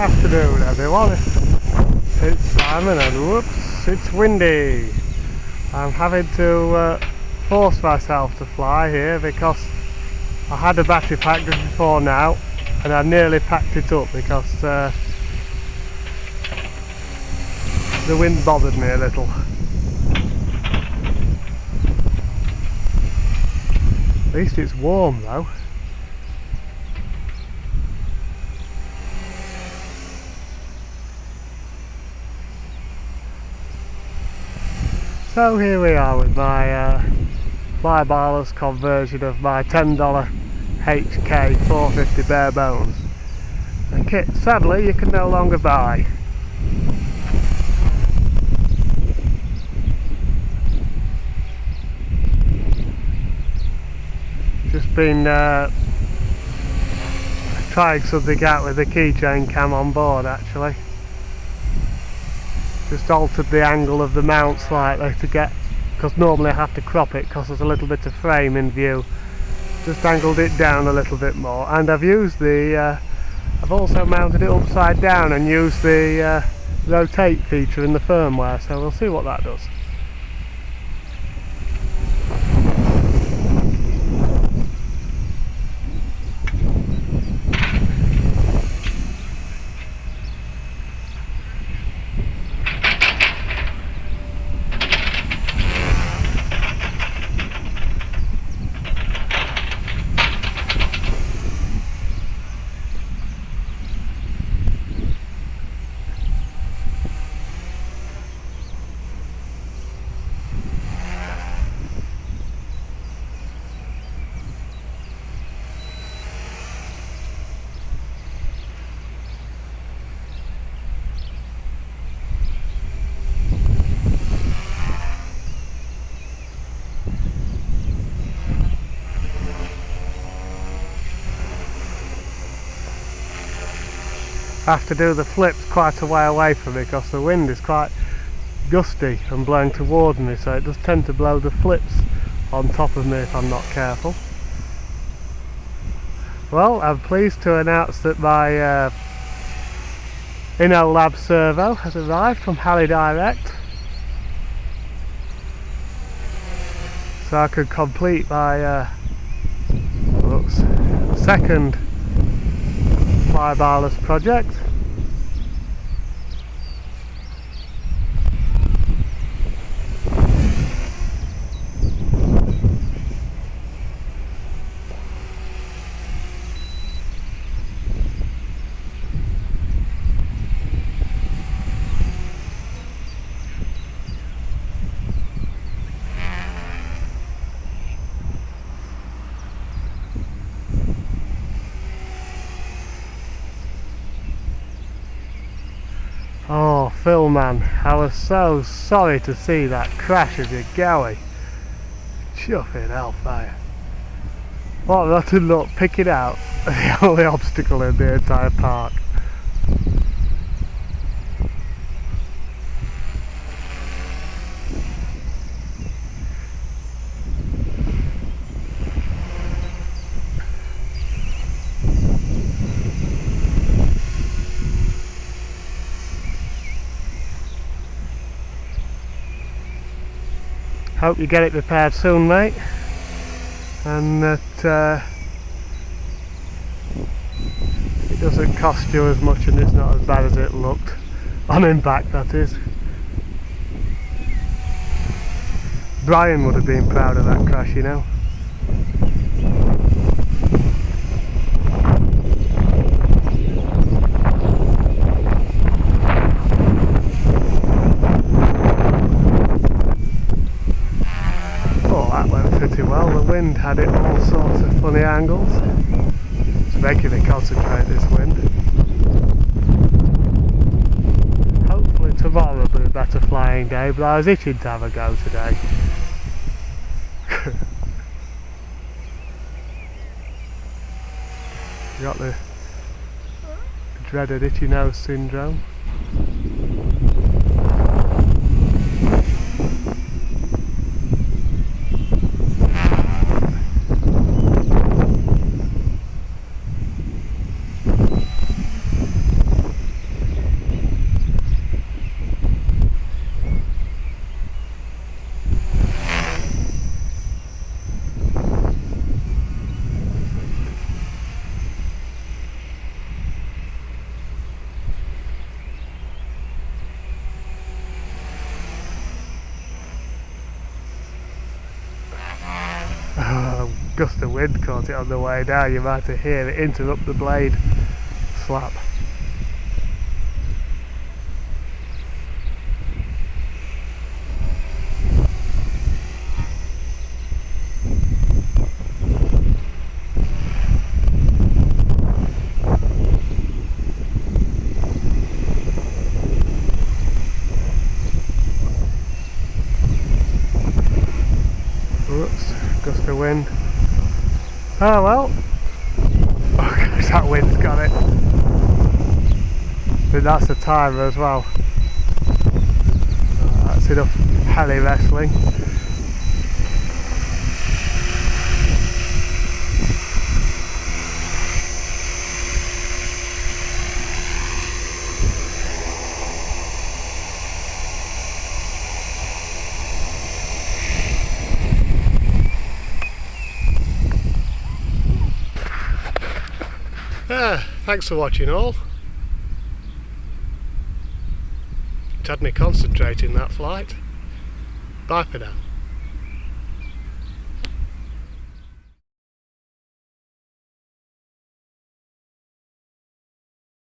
Afternoon everyone, it's Simon and whoops, it's windy. I'm having to force myself to fly here because I had a battery pack just before now and I nearly packed it up because the wind bothered me a little. At least it's warm though. So here we are with my fly-barless conversion of my $10 HK-450 bare bones. A kit sadly you can no longer buy. Just been trying something out with the keychain cam on board actually. Just altered the angle of the mount slightly to get, because normally I have to crop it because there's a little bit of frame in view. Just angled it down a little bit more, and I've used the I've also mounted it upside down and used the rotate feature in the firmware, so we'll see what that does. I have to do the flips quite a way away from me because the wind is quite gusty and blowing towards me, so it does tend to blow the flips on top of me if I'm not careful. Well, I'm pleased to announce that my ino-lab servo has arrived from Halley Direct, so I could complete my second fly-barless project. Oh, Phil man, I was so sorry to see that crash of your Gowie. Chuffing hellfire. What rotten luck picking out the only obstacle in the entire park. Hope you get it repaired soon, mate, and that it doesn't cost you as much and it's not as bad as it looked on impact, that is. Brian would have been proud of that crash, you know. Pretty well, the wind had it all sorts of funny angles. It's making me concentrate, this wind. Hopefully tomorrow will be a better flying day, but I was itching to have a go today. You got the dreaded itchy nose syndrome. gust of wind caught it on the way down. You might have heard it interrupt the blade slap. Oops, gust of wind. Oh well. Oh gosh, that wind's got it. But that's the timer as well. That's enough heli wrestling. Thanks for watching all. It had me concentrating that flight. Bye for now.